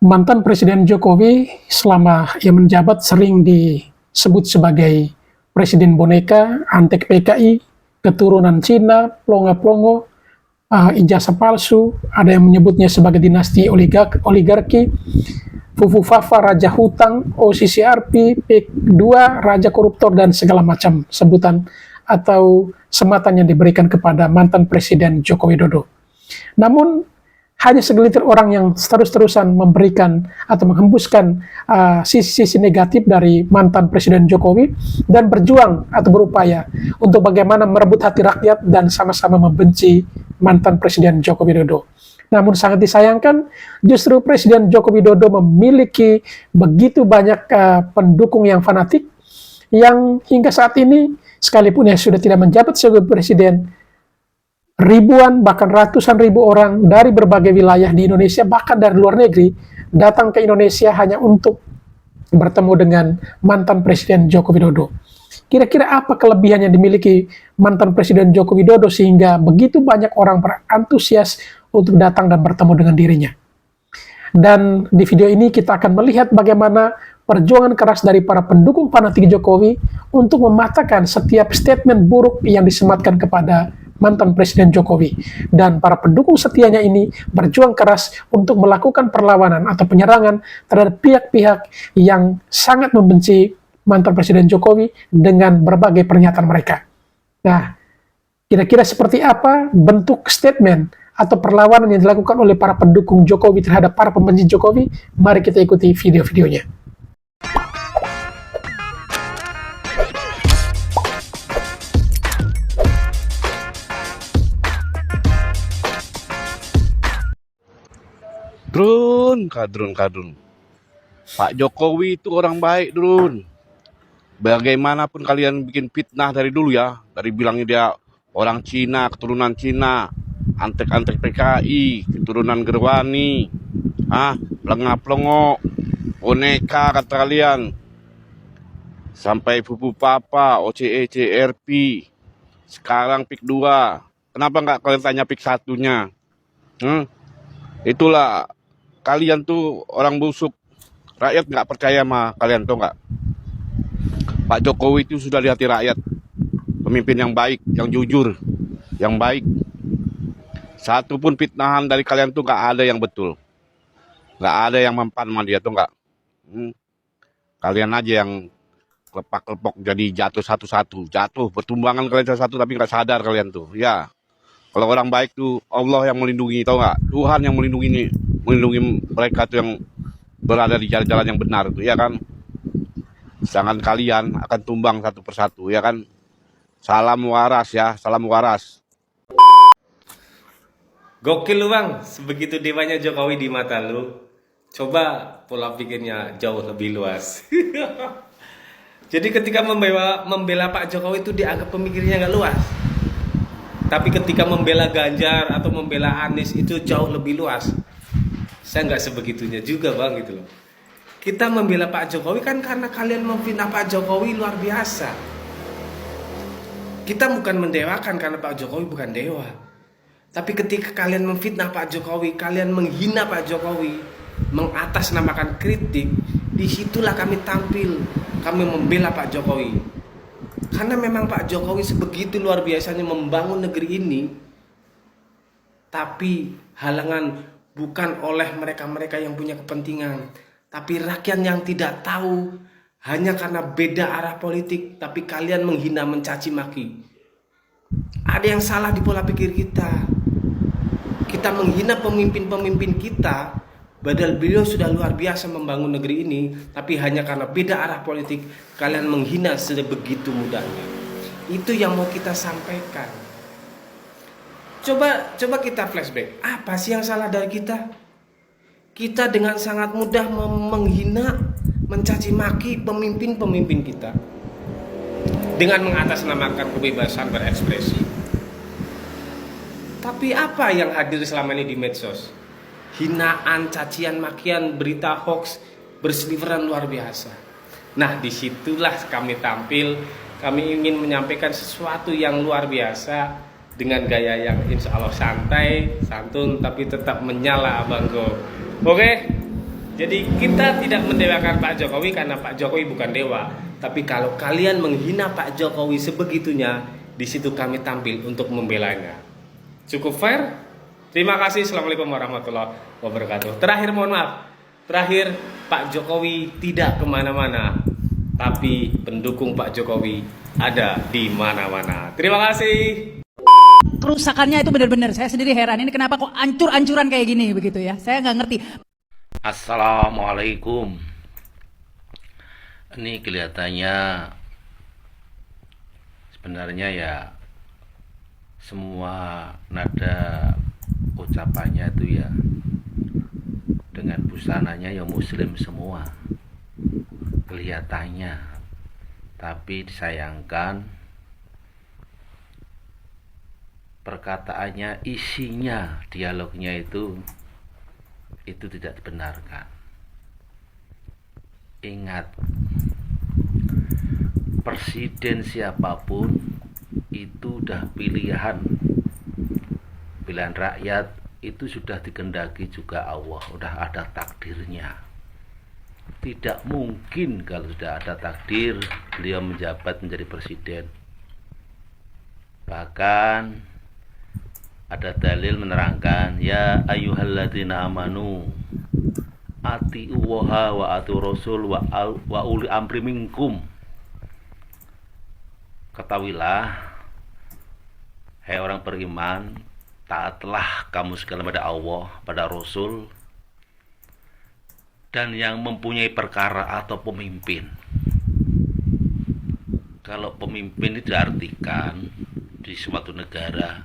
Mantan Presiden Jokowi selama ia menjabat sering disebut sebagai Presiden Boneka, Antek PKI, keturunan Cina, plonga-plongo, ijazah palsu, ada yang menyebutnya sebagai dinasti oligarki, Fufu Fafa, Raja Hutang, OCCRP, P2, Raja Koruptor, dan segala macam sebutan atau sematan yang diberikan kepada mantan Presiden Joko Widodo. Namun, hanya segelintir orang yang terus-terusan memberikan atau menghembuskan sisi-sisi negatif dari mantan Presiden Jokowi dan berjuang atau berupaya untuk bagaimana merebut hati rakyat dan sama-sama membenci mantan Presiden Joko Widodo. Namun sangat disayangkan, justru Presiden Joko Widodo memiliki begitu banyak pendukung yang fanatik yang hingga saat ini, sekalipun yang sudah tidak menjabat sebagai presiden, ribuan bahkan ratusan ribu orang dari berbagai wilayah di Indonesia bahkan dari luar negeri datang ke Indonesia hanya untuk bertemu dengan mantan Presiden Joko Widodo. Kira-kira apa kelebihan yang dimiliki mantan Presiden Joko Widodo sehingga begitu banyak orang berantusias untuk datang dan bertemu dengan dirinya? Dan di video ini kita akan melihat bagaimana perjuangan keras dari para pendukung fanatik Jokowi untuk mematahkan setiap statement buruk yang disematkan kepada mantan Presiden Jokowi. Dan para pendukung setianya ini berjuang keras untuk melakukan perlawanan atau penyerangan terhadap pihak-pihak yang sangat membenci mantan Presiden Jokowi dengan berbagai pernyataan mereka. Nah, kira-kira seperti apa bentuk statement atau perlawanan yang dilakukan oleh para pendukung Jokowi terhadap para pembenci Jokowi? Mari kita ikuti video-videonya. Drun. Pak Jokowi itu orang baik, Drun. Bagaimanapun kalian bikin fitnah dari dulu ya, dari bilangnya dia orang Cina, keturunan Cina, antek-antek PKI, keturunan Gerwani, pelengah-pelongo, boneka kata kalian, sampai Fufu Papa, OCECRP, sekarang PIK 2. Kenapa nggak kalian tanya PIK 1-nya? Itulah, kalian tuh orang busuk. Rakyat nggak percaya sama kalian, tuh nggak? Pak Jokowi itu sudah di hati rakyat. Pemimpin yang baik, yang jujur, yang baik. Satu pun fitnahan dari kalian tuh nggak ada yang betul. Nggak ada yang mempan sama dia, tuh nggak? Kalian aja yang kelepak-kelepok jadi jatuh satu-satu. Jatuh, bertumbangan kalian satu-satu tapi nggak sadar kalian tuh. Ya, kalau orang baik tuh Allah yang melindungi, tau nggak? Tuhan yang melindungi mereka tuh yang berada di jalan-jalan yang benar tuh, ya kan? Sedangkan kalian akan tumbang satu persatu, ya kan? Salam waras ya, salam waras. Gokil lu bang, sebegitu dewanya Jokowi di mata lu. Coba pola pikirnya jauh lebih luas. Jadi ketika membela Pak Jokowi itu dianggap pemikirannya nggak luas. Tapi ketika membela Ganjar atau membela Anies itu jauh lebih luas. Saya nggak sebegitunya juga bang gitu loh. Kita membela Pak Jokowi kan karena kalian memfitnah Pak Jokowi luar biasa. Kita bukan mendewakan karena Pak Jokowi bukan dewa. Tapi ketika kalian memfitnah Pak Jokowi, kalian menghina Pak Jokowi, mengatasnamakan kritik, disitulah kami tampil, kami membela Pak Jokowi. Karena memang Pak Jokowi sebegitu luar biasanya membangun negeri ini. Tapi halangan bukan oleh mereka-mereka yang punya kepentingan, tapi rakyat yang tidak tahu. Hanya karena beda arah politik, tapi kalian menghina, mencaci maki. Ada yang salah di pola pikir kita. Kita menghina pemimpin-pemimpin kita, padahal beliau sudah luar biasa membangun negeri ini, tapi hanya karena beda arah politik, kalian menghina sebegitu mudahnya. Itu yang mau kita sampaikan. Coba kita flashback. Apa sih yang salah dari kita? Kita dengan sangat mudah menghina, mencaci maki pemimpin-pemimpin kita dengan mengatasnamakan kebebasan berekspresi. Tapi apa yang hadir selama ini di medsos? Hinaan, cacian, makian, berita hoax berseliweran luar biasa. Nah, disitulah kami tampil. Kami ingin menyampaikan sesuatu yang luar biasa dengan gaya yang insya Allah santai, santun, tapi tetap menyala abangku. Oke? Jadi kita tidak mendewakan Pak Jokowi karena Pak Jokowi bukan dewa. Tapi kalau kalian menghina Pak Jokowi sebegitunya, di situ kami tampil untuk membelanya. Cukup fair? Terima kasih. Assalamualaikum warahmatullahi wabarakatuh. Terakhir mohon maaf. Terakhir, Pak Jokowi tidak kemana-mana, tapi pendukung Pak Jokowi ada di mana-mana. Terima kasih. Kerusakannya itu benar-benar saya sendiri heran, ini kenapa kok ancur-ancuran kayak gini begitu ya, saya nggak ngerti. Assalamualaikum. Ini kelihatannya sebenarnya ya semua nada ucapannya itu ya dengan busananya ya muslim semua kelihatannya, tapi disayangkan perkataannya, isinya, dialognya itu tidak dibenarkan. Ingat, presiden siapapun itu udah pilihan rakyat, itu sudah dikehendaki juga Allah, udah ada takdirnya. Tidak mungkin kalau sudah ada takdir beliau menjabat menjadi presiden. Bahkan ada dalil menerangkan, ya ayyuhalladzina amanu atiullaha wa atiu rasul wa uli amri minkum. Ketahuilah, hai orang beriman, taatlah kamu sekalian pada Allah, pada Rasul, dan yang mempunyai perkara atau pemimpin. Kalau pemimpin itu diartikan di suatu negara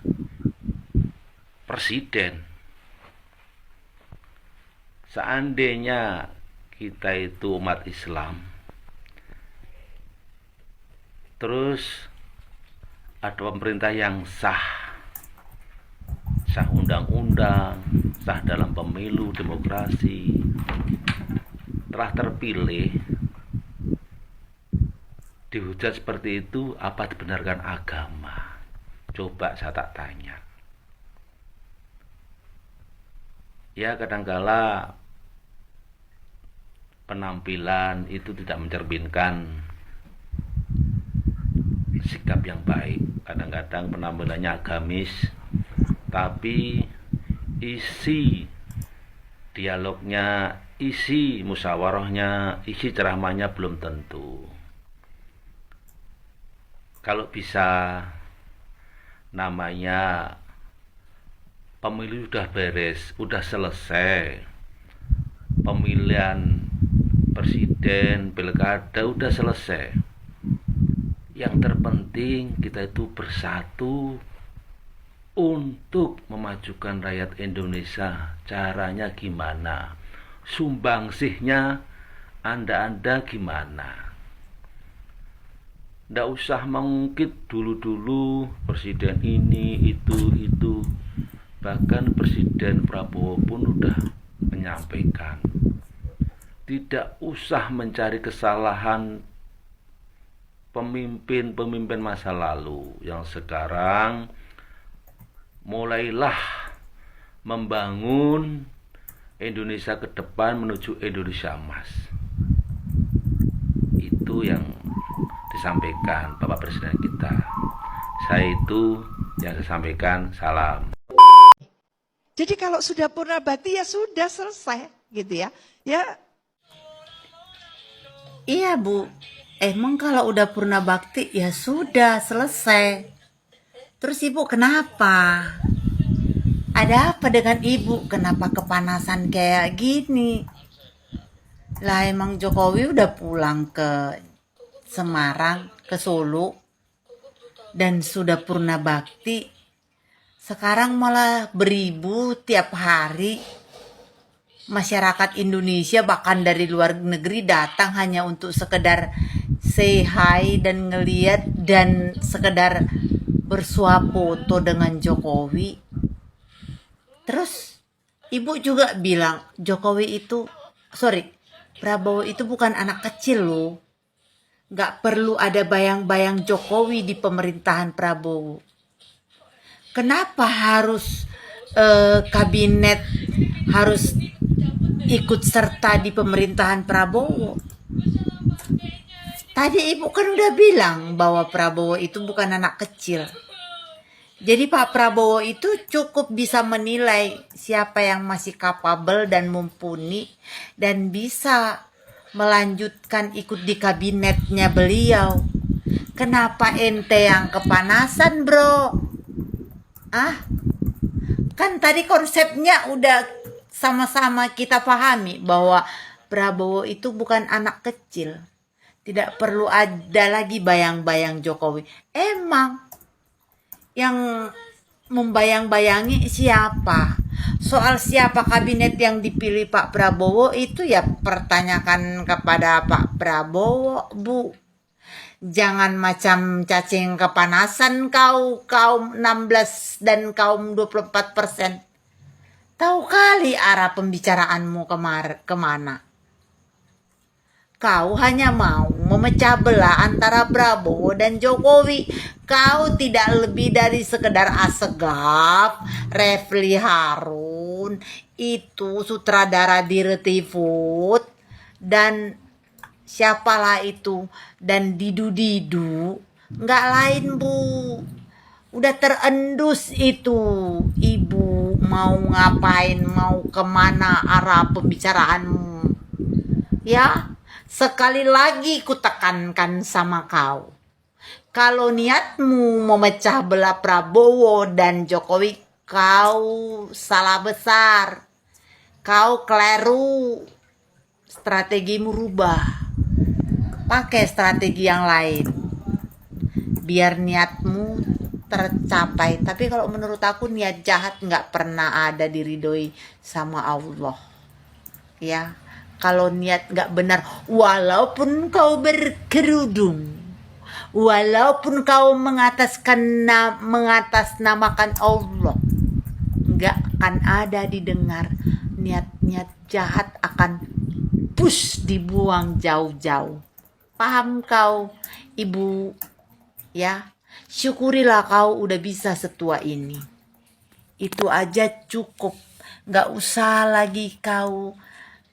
presiden. Seandainya kita itu umat Islam, terus ada pemerintah yang sah undang-undang, sah dalam pemilu demokrasi, telah terpilih, dihujat seperti itu, apa dibenarkan agama? Coba saya tak tanya. Ya, kadangkala penampilan itu tidak mencerminkan sikap yang baik. Kadang-kadang penampilannya agamis, tapi isi dialognya, isi musyawarahnya, isi ceramahnya belum tentu. Kalau bisa, namanya pemilu sudah beres, sudah selesai. Pemilihan presiden, pilkada sudah selesai. Yang terpenting kita itu bersatu untuk memajukan rakyat Indonesia. Caranya gimana? Sumbangsihnya Anda gimana? Nggak usah mengungkit dulu-dulu presiden ini, itu. Bahkan Presiden Prabowo pun sudah menyampaikan, tidak usah mencari kesalahan pemimpin masa lalu. Yang sekarang mulailah membangun Indonesia ke depan menuju Indonesia Emas. Itu yang disampaikan Bapak Presiden kita. Saya itu yang saya sampaikan. Salam. Jadi kalau sudah purna bakti ya sudah selesai gitu ya. Ya. Iya Bu, emang kalau udah purna bakti ya sudah selesai. Terus Ibu kenapa? Ada apa dengan Ibu? Kenapa kepanasan kayak gini? Lah emang Jokowi udah pulang ke Semarang, ke Solo, dan sudah purna bakti. Sekarang malah beribu tiap hari. Masyarakat Indonesia bahkan dari luar negeri datang hanya untuk sekedar say hi dan ngeliat dan sekedar bersuah foto dengan Jokowi. Terus Ibu juga bilang Prabowo itu bukan anak kecil loh. Gak perlu ada bayang-bayang Jokowi di pemerintahan Prabowo. Kenapa harus kabinet harus ikut serta di pemerintahan Prabowo. Tadi Ibu kan udah bilang bahwa Prabowo itu bukan anak kecil. Jadi Pak Prabowo itu cukup bisa menilai siapa yang masih kapabel dan mumpuni dan bisa melanjutkan ikut di kabinetnya beliau. Kenapa ente yang kepanasan, bro? Kan tadi konsepnya udah sama-sama kita pahami bahwa Prabowo itu bukan anak kecil. Tidak perlu ada lagi bayang-bayang Jokowi. Emang yang membayang-bayangi siapa? Soal siapa kabinet yang dipilih Pak Prabowo itu ya pertanyakan kepada Pak Prabowo, Bu. Jangan macam cacing kepanasan kaum 16 dan kaum 24%. Tahu kali arah pembicaraanmu kemana. Kau hanya mau memecah belah antara Prabowo dan Jokowi. Kau tidak lebih dari sekedar Asegaf, Refli Harun, itu sutradara Dirty Food, dan siapalah itu, dan Didu-Didu. Nggak lain, Bu. Udah terendus itu. Ibu mau ngapain, mau kemana arah pembicaraanmu. Ya, sekali lagi kutekankan sama kau. Kalau niatmu memecah belah Prabowo dan Jokowi, kau salah besar. Kau keliru. Strategimu rubah. Pakai strategi yang lain. Biar niatmu tercapai. Tapi kalau menurut aku niat jahat nggak pernah ada diridhoi sama Allah. Ya. Kalau niat gak benar, walaupun kau berkerudung, walaupun kau mengatasnamakan Allah, gak akan ada didengar. Niat-niat jahat akan dibuang jauh-jauh. Paham kau, Ibu? Ya, syukurilah kau udah bisa setua ini. Itu aja cukup. Gak usah lagi kau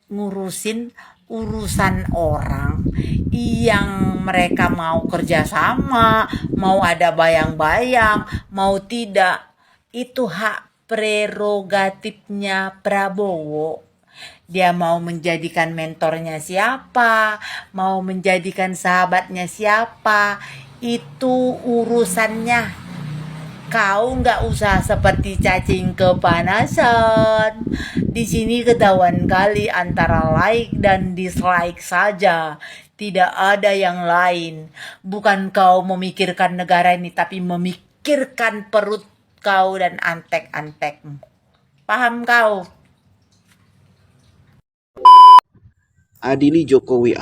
ngurusin urusan orang yang mereka mau kerjasama, mau ada bayang-bayang, mau tidak. Itu hak prerogatifnya Prabowo. Dia mau menjadikan mentornya siapa, mau menjadikan sahabatnya siapa, itu urusannya. Kau nggak usah seperti cacing kepanasan. Di sini ketahuan kali antara like dan dislike saja. Tidak ada yang lain. Bukan kau memikirkan negara ini, tapi memikirkan perut kau dan antek-antekmu. Paham kau? Adili Jokowi.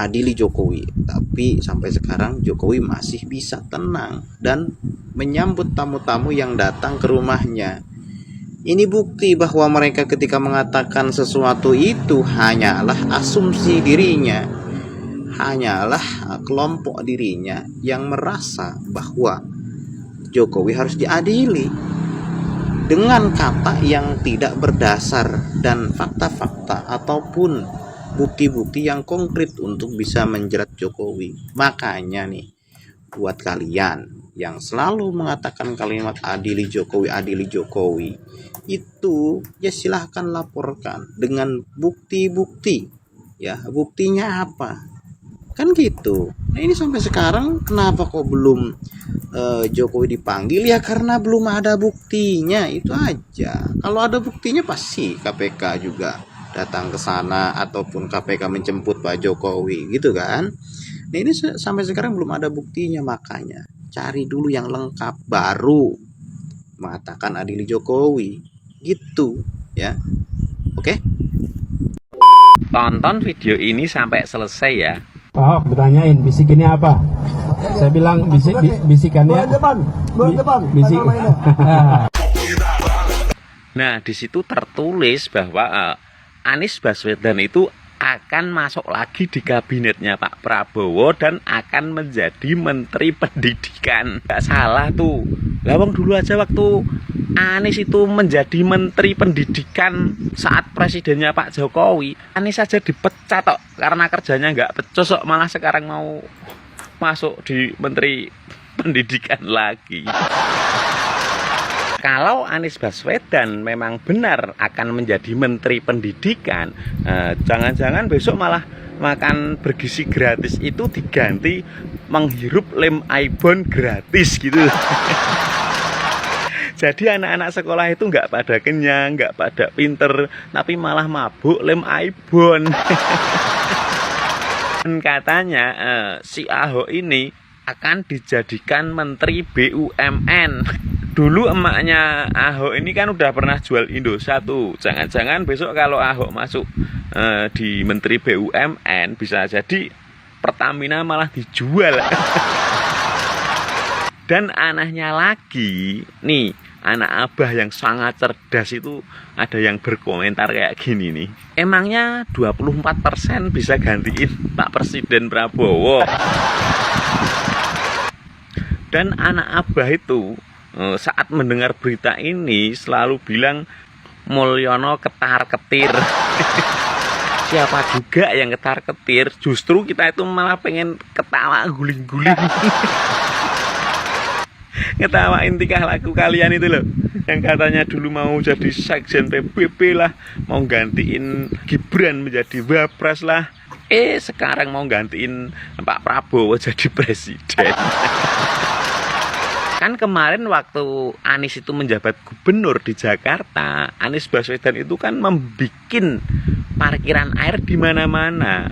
Tapi sampai sekarang Jokowi masih bisa tenang dan menyambut tamu-tamu yang datang ke rumahnya. Ini bukti bahwa mereka ketika mengatakan sesuatu itu hanyalah asumsi dirinya, hanyalah kelompok dirinya yang merasa bahwa Jokowi harus diadili dengan kata yang tidak berdasar dan fakta-fakta ataupun bukti-bukti yang konkret untuk bisa menjerat Jokowi. Makanya nih, buat kalian yang selalu mengatakan kalimat adili Jokowi, itu ya silahkan laporkan dengan bukti-bukti. Ya, buktinya apa? Kan gitu. Nah, ini sampai sekarang kenapa kok belum Jokowi dipanggil? Ya karena belum ada buktinya, itu aja. Kalau ada buktinya pasti KPK juga datang ke sana ataupun KPK menjemput Pak Jokowi, gitu kan. Nah, ini sampai sekarang belum ada buktinya, makanya cari dulu yang lengkap baru mengatakan adili Jokowi, gitu ya. Oke? Tonton video ini sampai selesai ya. Ahok ditanyain bisikinnya apa? Saya bilang bisikannya bisik. Nah, di situ tertulis bahwa Anies Baswedan itu akan masuk lagi di kabinetnya Pak Prabowo dan akan menjadi Menteri Pendidikan. Gak salah tuh. Lawang dulu aja waktu Anies itu menjadi Menteri Pendidikan saat presidennya Pak Jokowi, Anies saja dipecat kok karena kerjanya nggak becus kok, malah sekarang mau masuk di Menteri Pendidikan lagi. Kalau Anies Baswedan memang benar akan menjadi Menteri Pendidikan, jangan-jangan besok malah makan bergizi gratis itu diganti menghirup lem Aibon gratis gitu. Jadi anak-anak sekolah itu nggak pada kenyang, nggak pada pinter, tapi malah mabuk lem Aibon. Dan katanya si Ahok ini akan dijadikan Menteri BUMN. Dulu emaknya Ahok ini kan udah pernah jual Indosat tuh. Jangan-jangan besok kalau Ahok masuk di Menteri BUMN bisa jadi Pertamina malah dijual. Dan anehnya lagi, nih anak abah yang sangat cerdas itu ada yang berkomentar kayak gini nih. Emangnya 24% bisa gantiin Pak Presiden Prabowo? Dan anak abah itu saat mendengar berita ini selalu bilang Mulyono ketar-ketir. Siapa juga yang ketar-ketir? Justru kita itu malah pengen ketawa guling-guling. Ngetawain tingkah laku kalian itu loh, yang katanya dulu mau jadi sekjen PBB lah, mau gantiin Gibran menjadi wapres lah, sekarang mau gantiin Pak Prabowo jadi presiden. Kan kemarin waktu Anies itu menjabat gubernur di Jakarta, Anies Baswedan itu kan membikin parkiran air di mana-mana.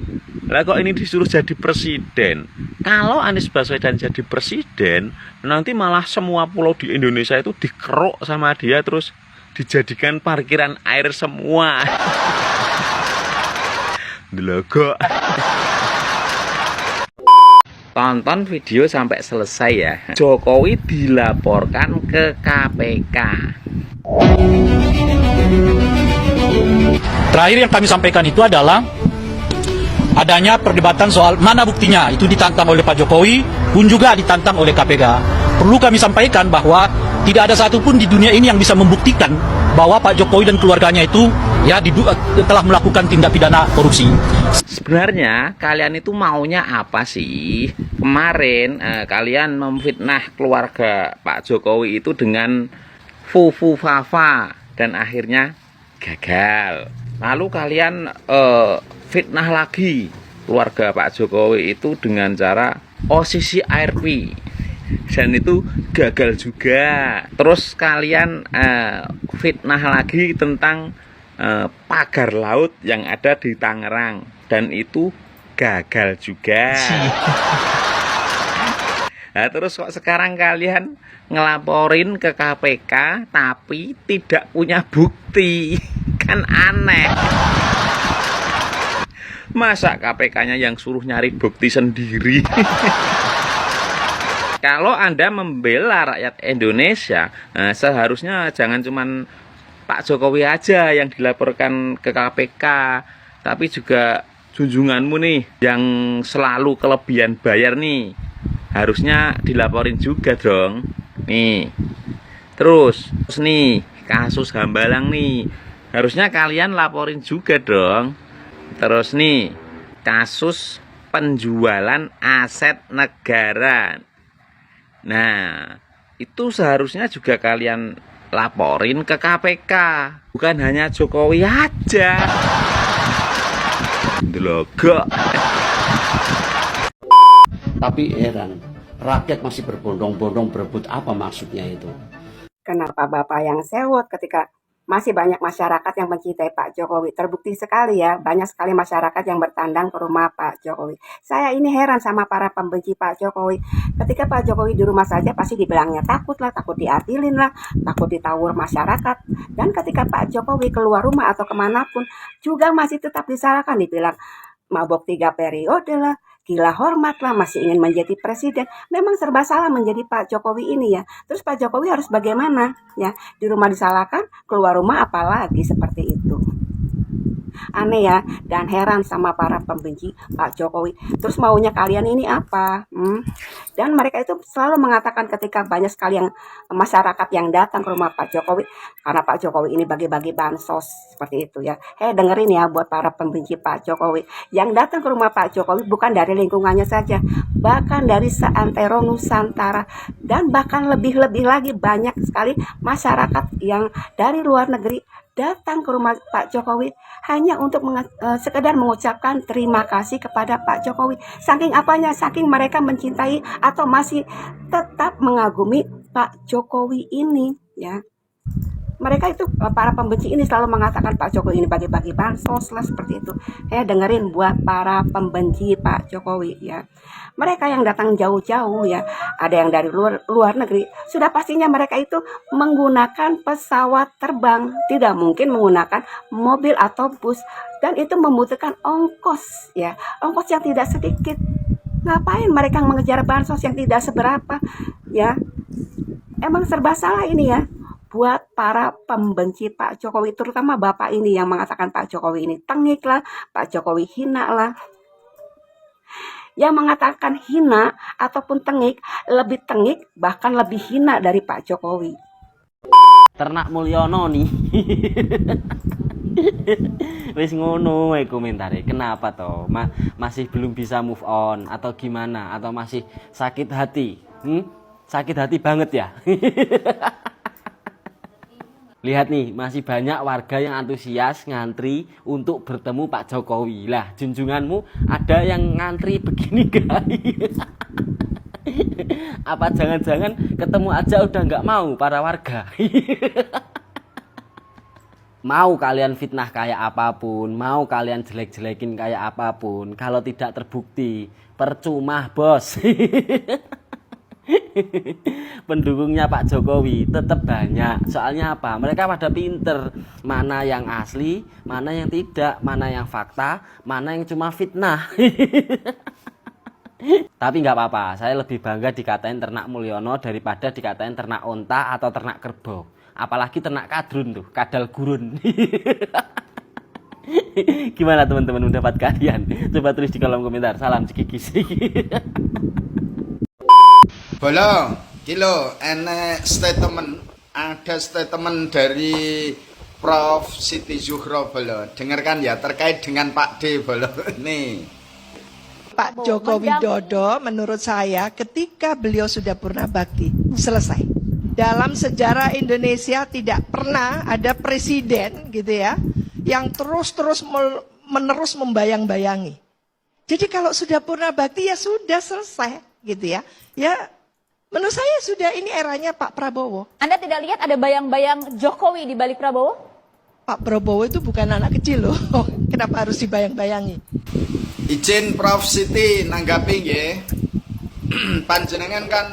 Lah kok ini disuruh jadi presiden? Kalau Anies Baswedan jadi presiden, nanti malah semua pulau di Indonesia itu dikeruk sama dia terus dijadikan parkiran air semua. Delogok. Tonton video sampai selesai ya. Jokowi dilaporkan ke KPK. Terakhir yang kami sampaikan itu adalah adanya perdebatan soal mana buktinya, itu ditantang oleh Pak Jokowi pun juga ditantang oleh KPK. Perlu kami sampaikan bahwa tidak ada satupun di dunia ini yang bisa membuktikan bahwa Pak Jokowi dan keluarganya itu telah melakukan tindak pidana korupsi. Sebenarnya kalian itu maunya apa sih? Kemarin kalian memfitnah keluarga Pak Jokowi itu dengan fufu fafa dan akhirnya gagal. Lalu kalian fitnah lagi keluarga Pak Jokowi itu dengan cara OCC ARP dan itu gagal juga. Terus kalian fitnah lagi tentang pagar laut yang ada di Tangerang dan itu gagal juga. Nah, terus kok sekarang kalian ngelaporin ke KPK tapi tidak punya bukti, kan aneh. Masa KPK-nya yang suruh nyari bukti sendiri? Kalau Anda membela rakyat Indonesia, seharusnya jangan cuman Pak Jokowi aja yang dilaporkan ke KPK, tapi juga junjunganmu nih yang selalu kelebihan bayar nih, harusnya dilaporin juga dong. Nih, terus nih kasus Hambalang nih, harusnya kalian laporin juga dong. Terus nih kasus penjualan aset negara, nah itu seharusnya juga kalian laporin ke KPK, bukan hanya Jokowi aja. Delogok. Tapi heran, rakyat masih berbondong-bondong berebut, apa maksudnya itu? Kenapa Bapak yang sewot ketika masih banyak masyarakat yang mencintai Pak Jokowi? Terbukti sekali ya, banyak sekali masyarakat yang bertandang ke rumah Pak Jokowi. Saya ini heran sama para pembenci Pak Jokowi. Ketika Pak Jokowi di rumah saja pasti dibilangnya takut lah, takut diadilin lah, takut ditawur masyarakat. Dan ketika Pak Jokowi keluar rumah atau kemanapun juga masih tetap disalahkan, dibilang mabok 3 periode lah, gila hormat lah, masih ingin menjadi presiden. Memang serba salah menjadi Pak Jokowi ini ya. Terus Pak Jokowi harus bagaimana ya? Di rumah disalahkan, keluar rumah apalagi seperti itu. Aneh ya, dan heran sama para pembenci Pak Jokowi. Terus maunya kalian ini apa? Dan mereka itu selalu mengatakan ketika banyak sekali yang masyarakat yang datang ke rumah Pak Jokowi, karena Pak Jokowi ini bagi-bagi bansos seperti itu ya. Dengerin ya buat para pembenci Pak Jokowi. Yang datang ke rumah Pak Jokowi bukan dari lingkungannya saja, bahkan dari seantero Nusantara, dan bahkan lebih-lebih lagi banyak sekali masyarakat yang dari luar negeri datang ke rumah Pak Jokowi hanya untuk sekedar mengucapkan terima kasih kepada Pak Jokowi. Saking apanya? Saking mereka mencintai atau masih tetap mengagumi Pak Jokowi ini ya. Mereka itu para pembenci ini selalu mengatakan Pak Jokowi ini bagi-bagi bansos lah seperti itu. Dengerin buat para pembenci Pak Jokowi ya. Mereka yang datang jauh-jauh ya, ada yang dari luar negeri, sudah pastinya mereka itu menggunakan pesawat terbang, tidak mungkin menggunakan mobil atau bus, dan itu membutuhkan ongkos ya, ongkos yang tidak sedikit. Ngapain mereka mengejar bansos yang tidak seberapa ya? Emang serba salah ini ya. Buat para pembenci Pak Jokowi, terutama Bapak ini yang mengatakan Pak Jokowi ini tengik lah, Pak Jokowi hina lah. Yang mengatakan hina ataupun tengik, lebih tengik bahkan lebih hina dari Pak Jokowi. Ternak Mulyono nih. Wis ngono wae komentare. Kenapa toh? Masih belum bisa move on atau gimana? Atau masih sakit hati? Sakit hati banget ya? Lihat nih, masih banyak warga yang antusias ngantri untuk bertemu Pak Jokowi. Lah, junjunganmu ada yang ngantri begini guys. Apa jangan-jangan ketemu aja udah nggak mau para warga? Mau kalian fitnah kayak apapun, mau kalian jelek-jelekin kayak apapun, kalau tidak terbukti, percuma bos. Pendukungnya Pak Jokowi tetap banyak. Soalnya apa? Mereka pada pinter mana yang asli, mana yang tidak, mana yang fakta, mana yang cuma fitnah. Tapi nggak apa-apa, saya lebih bangga dikatain ternak Mulyono daripada dikatain ternak onta atau ternak kerbau. Apalagi ternak kadrun tuh, kadal gurun. Gimana teman-teman mendapat kalian? Coba tulis di kolom komentar. Salam cikikis. Bolo, kilo, enek statement, ada statement dari Prof. Siti Zuhro, Bolo. Dengarkan ya, terkait dengan Pak D, Bolo. Nih. Pak Joko Widodo menurut saya ketika beliau sudah purna bakti, selesai. Dalam sejarah Indonesia tidak pernah ada presiden gitu ya, yang terus-terus menerus membayang-bayangi. Jadi kalau sudah purna bakti ya sudah selesai gitu ya. Ya menurut saya sudah ini eranya Pak Prabowo. Anda tidak lihat ada bayang-bayang Jokowi di balik Prabowo? Pak Prabowo itu bukan anak kecil loh. Kenapa harus dibayang-bayangi? Izin Prof. Siti nanggapi nggih. Panjenengan kan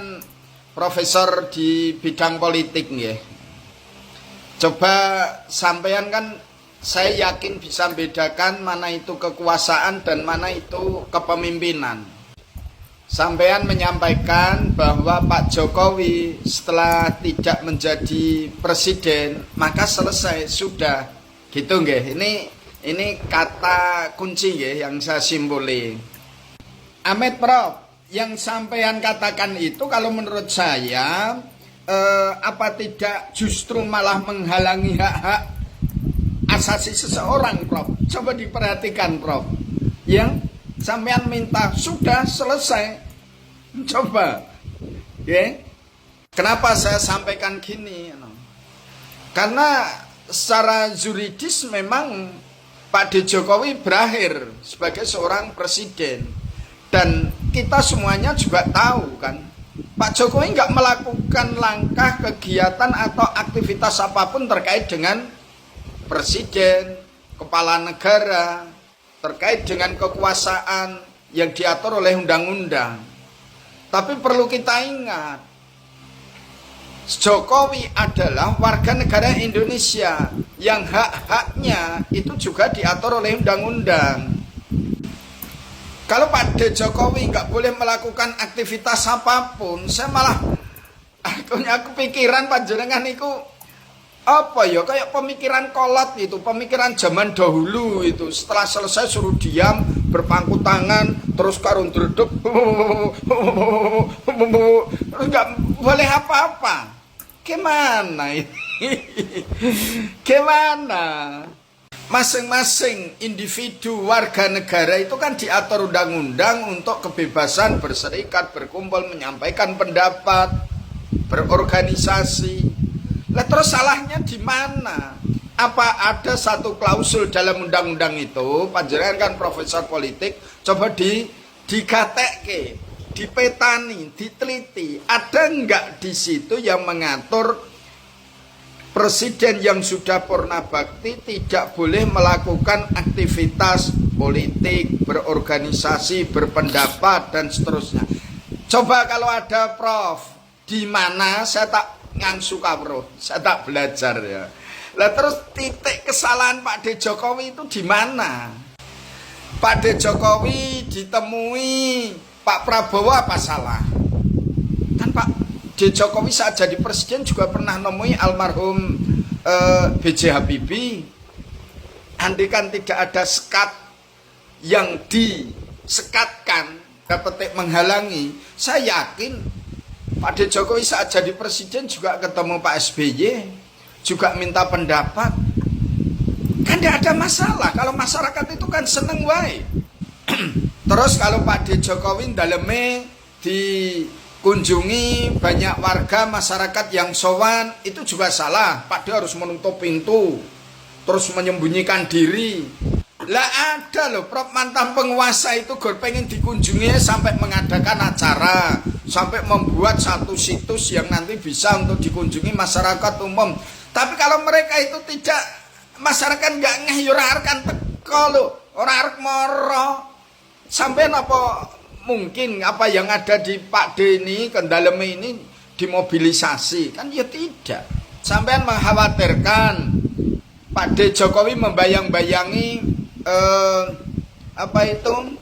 profesor di bidang politik nggih. Coba sampean kan saya yakin bisa membedakan mana itu kekuasaan dan mana itu kepemimpinan. Sampean menyampaikan bahwa Pak Jokowi setelah tidak menjadi presiden maka selesai sudah gitu nggih. Ini kata kunci nggih yang saya simpuli. Ahmed Prof, yang sampean katakan itu kalau menurut saya apa tidak justru malah menghalangi hak-hak asasi seseorang, Prof? Coba diperhatikan, Prof. Yang sampean minta sudah selesai. Coba. Ya. Kenapa saya sampaikan gini? Karena secara yuridis memang Pak D. Jokowi berakhir sebagai seorang presiden. Dan kita semuanya juga tahu kan, Pak Jokowi nggak melakukan langkah, kegiatan atau aktivitas apapun terkait dengan presiden, kepala negara, terkait dengan kekuasaan yang diatur oleh undang-undang. Tapi perlu kita ingat, Jokowi adalah warga negara Indonesia yang hak-haknya itu juga diatur oleh undang-undang. Kalau Pak D. Jokowi nggak boleh melakukan aktivitas apapun, saya malah punya kepikiran panjenengan itu apa ya, kayak pemikiran kolot itu, pemikiran zaman dahulu itu. Setelah selesai suruh diam, berpangku tangan, terus karung dredeg, terus nggak boleh apa-apa. Gimana ini? Gimana? Masing-masing individu warga negara itu kan diatur undang-undang untuk kebebasan berserikat, berkumpul, menyampaikan pendapat, berorganisasi. Lah terus salahnya di mana? Apa ada satu klausul dalam undang-undang itu? Panjenengan kan profesor politik, coba dikatekke, dipetani, diteliti. Ada enggak di situ yang mengatur presiden yang sudah purna bakti tidak boleh melakukan aktivitas politik, berorganisasi, berpendapat dan seterusnya? Coba kalau ada, Prof, di mana saya tak ngangsu kawruh, saya tak belajar ya. Lah terus titik kesalahan Pak D. Jokowi itu di mana? Pak D. Jokowi ditemui Pak Prabowo apa salah? Kan Pak D. Jokowi saat jadi presiden juga pernah nemui almarhum B.J. Habibie. Andaikan tidak ada sekat yang disekatkan, petik menghalangi, saya yakin Pak D. Jokowi saat jadi presiden juga ketemu Pak SBY, juga minta pendapat. Kan tidak ada masalah. Kalau masyarakat itu kan seneng wae. Terus kalau Pak D. Jokowi daleme dikunjungi banyak warga masyarakat yang sowan, itu juga salah. Pak D harus menutup pintu, terus menyembunyikan diri. Lah ada loh, Prof, mantan penguasa itu gue pengen dikunjungi sampai mengadakan acara, sampai membuat satu situs yang nanti bisa untuk dikunjungi masyarakat umum. Tapi kalau mereka itu tidak, masyarakat nggak ngeh, ora kan teko lho, ora arep moro. Sampai apa mungkin apa yang ada di Pak D ini, kendaleme ini dimobilisasi? Kan ya tidak. Sampean mengkhawatirkan Pak D. Jokowi membayang-bayangi apa itu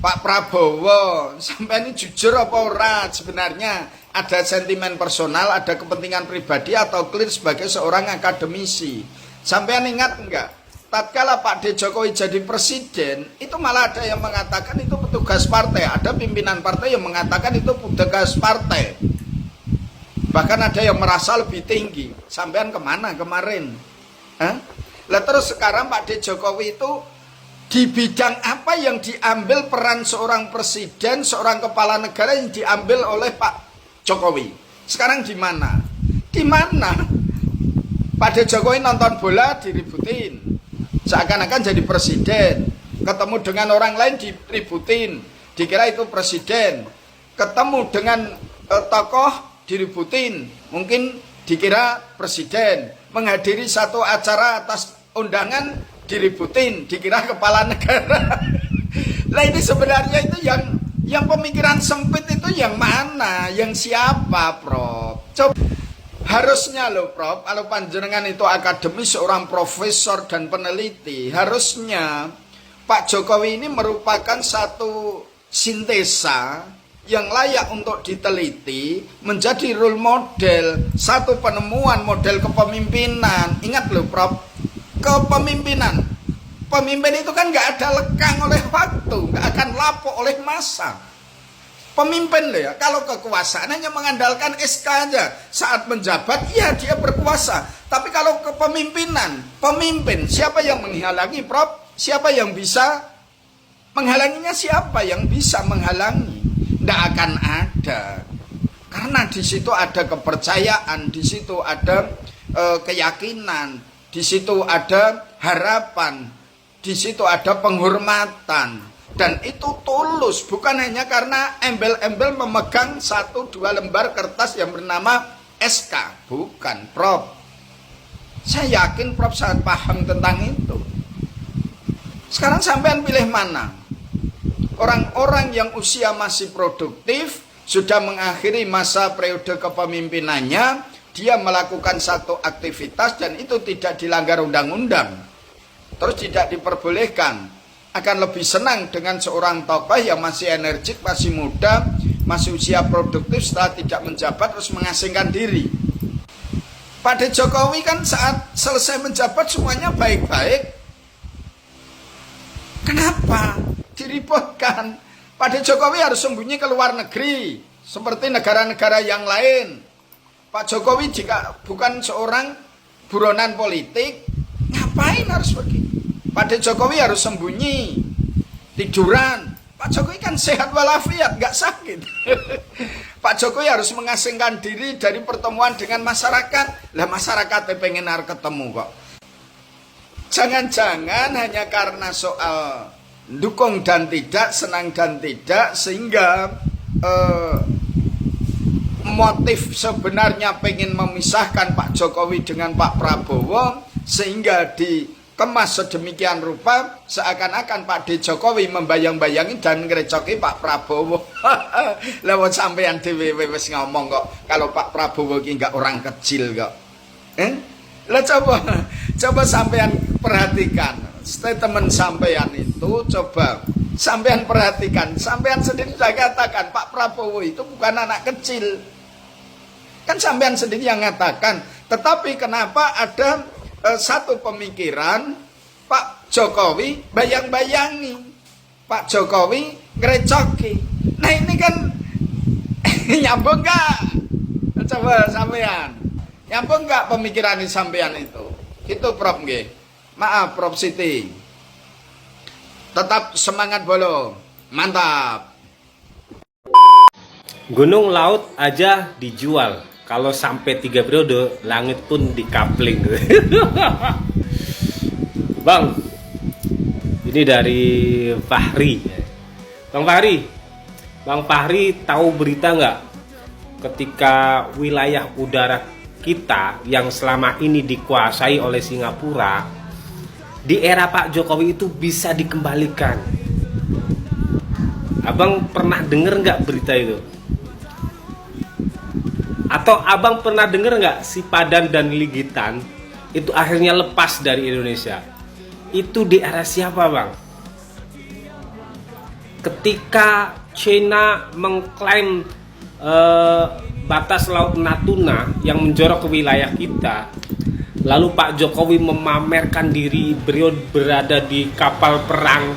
Pak Prabowo. Sampai ini jujur apa ora, sebenarnya ada sentimen personal, ada kepentingan pribadi, atau clear sebagai seorang akademisi? Sampean ingat enggak, tatkala Pak D. Jokowi jadi presiden, itu malah ada yang mengatakan itu petugas partai, ada pimpinan partai yang mengatakan itu petugas partai, bahkan ada yang merasa lebih tinggi. Sampean kemana kemarin? Lah terus sekarang Pak D. Jokowi itu di bidang apa yang diambil peran seorang presiden, seorang kepala negara yang diambil oleh Pak Jokowi? Sekarang di mana? Di mana? Pak D. Jokowi nonton bola diributin, seakan-akan jadi presiden. Ketemu dengan orang lain diributin, dikira itu presiden. Ketemu dengan tokoh diributin, mungkin dikira presiden. Menghadiri satu acara atas undangan diributin, dikira kepala negara. Lah ini sebenarnya itu yang pemikiran sempit itu yang mana? Yang siapa, Prof? Coba. Harusnya loh, Prof, kalau panjenengan itu akademis, seorang profesor dan peneliti, harusnya Pak Jokowi ini merupakan satu sintesa yang layak untuk diteliti, menjadi role model, satu penemuan model kepemimpinan. Ingat loh, Prof, kepemimpinan, pemimpin itu kan nggak ada lekang oleh waktu, nggak akan lapuk oleh masa. Pemimpin loh ya, kalau kekuasaan hanya mengandalkan SK aja, saat menjabat ya dia berkuasa. Tapi kalau kepemimpinan, pemimpin, siapa yang menghalangi, Prof? Siapa yang bisa menghalanginya? Siapa yang bisa menghalangi? Nggak akan ada, karena di situ ada kepercayaan, di situ ada keyakinan, di situ ada harapan, di situ ada penghormatan, dan itu tulus, bukan hanya karena embel-embel memegang 1-2 lembar kertas yang bernama SK, bukan, Prof. Saya yakin Prof sangat paham tentang itu. Sekarang sampean pilih mana? Orang-orang yang usia masih produktif, sudah mengakhiri masa periode kepemimpinannya, dia melakukan satu aktivitas dan itu tidak dilanggar undang-undang, terus tidak diperbolehkan, akan lebih senang dengan seorang tokoh yang masih energik, masih muda, masih usia produktif, setelah tidak menjabat terus mengasingkan diri. Pak D. Jokowi kan saat selesai menjabat semuanya baik-baik. Kenapa diributkan? Pak D. Jokowi harus sembunyi ke luar negeri seperti negara-negara yang lain. Pak Jokowi jika bukan seorang buronan politik, ngapain harus pergi? Pak D. Jokowi harus sembunyi, tiduran. Pak Jokowi kan sehat walafiat, nggak sakit. Pak Jokowi harus mengasingkan diri dari pertemuan dengan masyarakat. Lah masyarakat pengen harus ketemu kok. Jangan-jangan hanya karena soal dukung dan tidak, senang dan tidak, sehingga motif sebenarnya pengen memisahkan Pak Jokowi dengan Pak Prabowo, sehingga dikemas sedemikian rupa seakan-akan Pak D. Jokowi membayang-bayangi dan ngerecoki Pak Prabowo. Lewat sampean dhewe wis ngomong kok kalau Pak Prabowo ki enggak orang kecil kok. Lah coba sampean perhatikan statement sampean itu, coba sampean perhatikan. Sampean sendiri sudah katakan Pak Prabowo itu bukan anak kecil. Kan sampean sendiri yang mengatakan. Tetapi kenapa ada satu pemikiran Pak Jokowi bayang-bayangi, Pak Jokowi ngerecoki. Nah ini kan nyambung gak? Coba sampean nyambung gak pemikiran sampean itu? Itu Prof nggih. Maaf Prof Siti. Tetap semangat bolo. Mantap. Gunung laut aja dijual. Kalau sampai 3 periode, langit pun dikapling. Bang, ini dari Fahri. Bang Fahri tahu berita nggak? Ketika wilayah udara kita yang selama ini dikuasai oleh Singapura, di era Pak Jokowi itu bisa dikembalikan. Abang pernah denger nggak berita itu? Atau abang pernah dengar nggak si Padan dan Ligitan itu akhirnya lepas dari Indonesia? Itu di era siapa bang? Ketika China mengklaim batas laut Natuna yang menjorok ke wilayah kita, lalu Pak Jokowi memamerkan diri beliau berada di kapal perang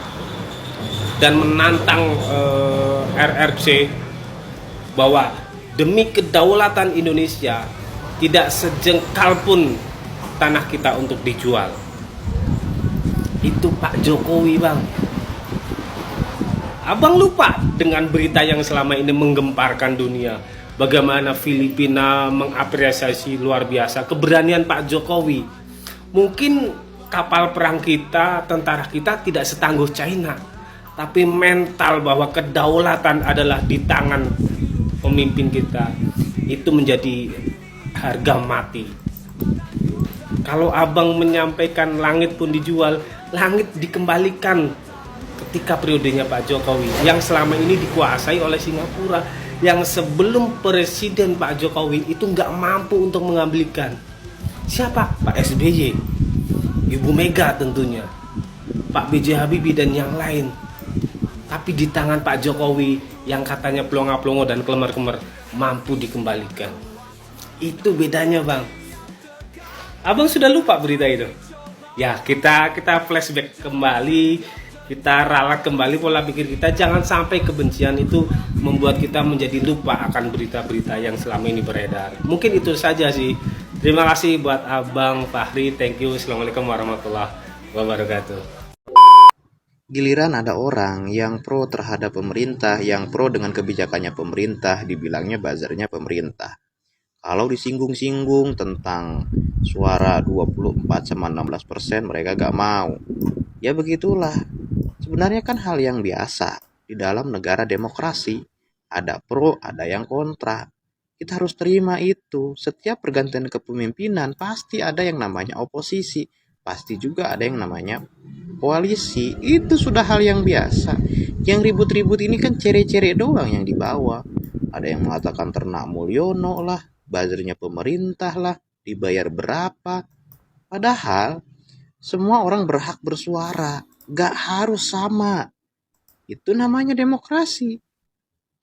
dan menantang RRC bahwa demi kedaulatan Indonesia, tidak sejengkal pun tanah kita untuk dijual. Itu Pak Jokowi bang. Abang lupa dengan berita yang selama ini menggemparkan dunia. Bagaimana Filipina mengapresiasi luar biasa keberanian Pak Jokowi. Mungkin kapal perang kita, tentara kita tidak setangguh China, tapi mental bahwa kedaulatan adalah di tangan pemimpin kita itu menjadi harga mati. Kalau abang menyampaikan langit pun dijual, langit dikembalikan ketika periodenya Pak Jokowi yang selama ini dikuasai oleh Singapura, yang sebelum presiden Pak Jokowi itu nggak mampu untuk mengambilkan. Siapa? Pak SBY, Ibu Mega tentunya, Pak B.J. Habibie dan yang lain. Tapi di tangan Pak Jokowi yang katanya pelongo-pelongo dan kelemar-kelemar mampu dikembalikan. Itu bedanya bang. Abang sudah lupa berita itu? Ya kita flashback kembali, kita ralat kembali pola pikir kita. Jangan sampai kebencian itu membuat kita menjadi lupa akan berita-berita yang selama ini beredar. Mungkin itu saja sih. Terima kasih buat Abang Fahri. Thank you. Assalamualaikum warahmatullahi wabarakatuh. Giliran ada orang yang pro terhadap pemerintah, yang pro dengan kebijakannya pemerintah, dibilangnya buzzernya pemerintah. Kalau disinggung-singgung tentang suara 24 sama 16%, mereka gak mau. Ya begitulah. Sebenarnya kan hal yang biasa. Di dalam negara demokrasi, ada pro, ada yang kontra. Kita harus terima itu. Setiap pergantian kepemimpinan, pasti ada yang namanya oposisi. Pasti juga ada yang namanya koalisi. Itu sudah hal yang biasa. Yang ribut-ribut ini kan cere-cere doang yang dibawa. Ada yang mengatakan ternak Mulyono lah, buzzernya pemerintah lah, dibayar berapa. Padahal semua orang berhak bersuara, gak harus sama. Itu namanya demokrasi.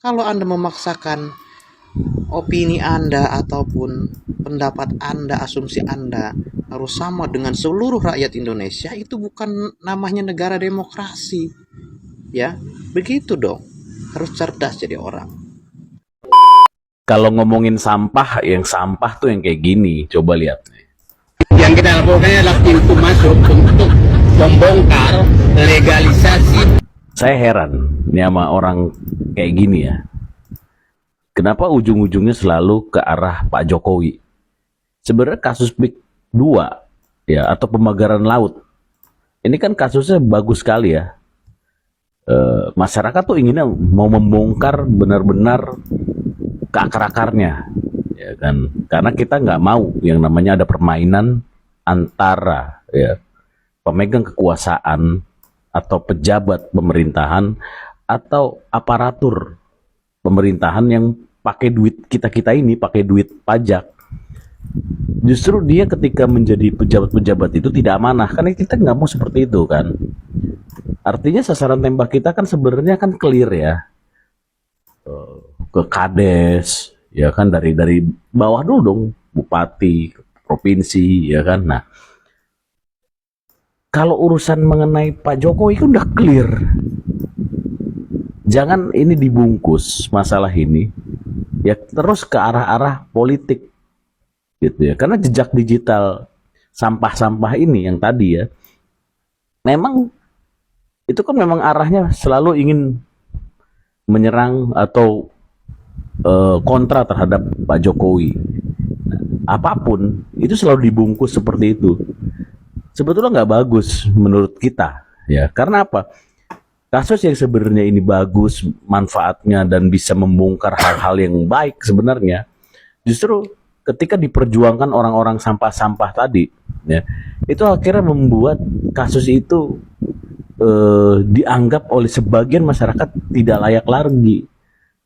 Kalau Anda memaksakan opini Anda ataupun pendapat Anda, asumsi Anda harus sama dengan seluruh rakyat Indonesia, itu bukan namanya negara demokrasi. Ya, begitu dong. Harus cerdas jadi orang. Kalau ngomongin sampah, yang sampah tuh yang kayak gini, coba lihat. Yang kita lakukan adalah pintu masuk untuk membongkar legalisasi. Saya heran nih sama orang kayak gini ya. Kenapa ujung-ujungnya selalu ke arah Pak Jokowi? Sebenarnya kasus PIK 2 ya, atau pemagaran laut, ini kan kasusnya bagus sekali ya. Masyarakat tuh inginnya mau membongkar benar-benar ke akar-akarnya, ya kan? Karena kita nggak mau yang namanya ada permainan antara ya pemegang kekuasaan atau pejabat pemerintahan atau aparatur pemerintahan yang pakai duit kita ini, pakai duit pajak. Justru dia ketika menjadi pejabat-pejabat itu tidak amanah, karena kita nggak mau seperti itu kan. Artinya sasaran tembak kita kan sebenarnya kan clear ya, ke kades ya kan, dari bawah dulu dong, bupati, provinsi ya kan. Nah, kalau urusan mengenai Pak Jokowi itu udah clear. Jangan ini dibungkus masalah ini ya terus ke arah-arah politik gitu ya. Karena jejak digital sampah-sampah ini yang tadi ya, memang itu kan memang arahnya selalu ingin menyerang atau kontra terhadap Pak Jokowi. Nah, apapun itu selalu dibungkus seperti itu. Sebetulnya nggak bagus menurut kita ya. Karena apa? Kasus yang sebenarnya ini bagus manfaatnya dan bisa membongkar hal-hal yang baik sebenarnya, justru ketika diperjuangkan orang-orang sampah-sampah tadi ya, itu akhirnya membuat kasus itu dianggap oleh sebagian masyarakat tidak layak lagi.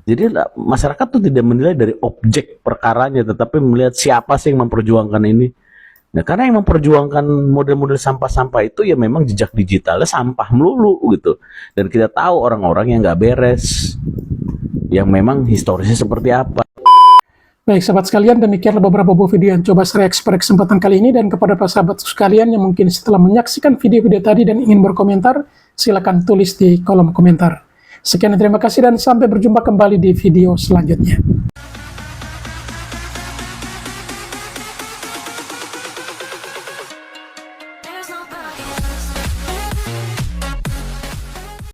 Jadi masyarakat tuh tidak menilai dari objek perkaranya, tetapi melihat siapa sih yang memperjuangkan ini. Nah, karena yang memperjuangkan model-model sampah-sampah itu ya memang jejak digitalnya sampah melulu gitu. Dan kita tahu orang-orang yang nggak beres, yang memang historisnya seperti apa. Baik sahabat sekalian, demikianlah beberapa buah video yang coba saya pada kesempatan kali ini. Dan kepada para sahabat sekalian yang mungkin setelah menyaksikan video-video tadi dan ingin berkomentar, silakan tulis di kolom komentar. Sekian, terima kasih dan sampai berjumpa kembali di video selanjutnya.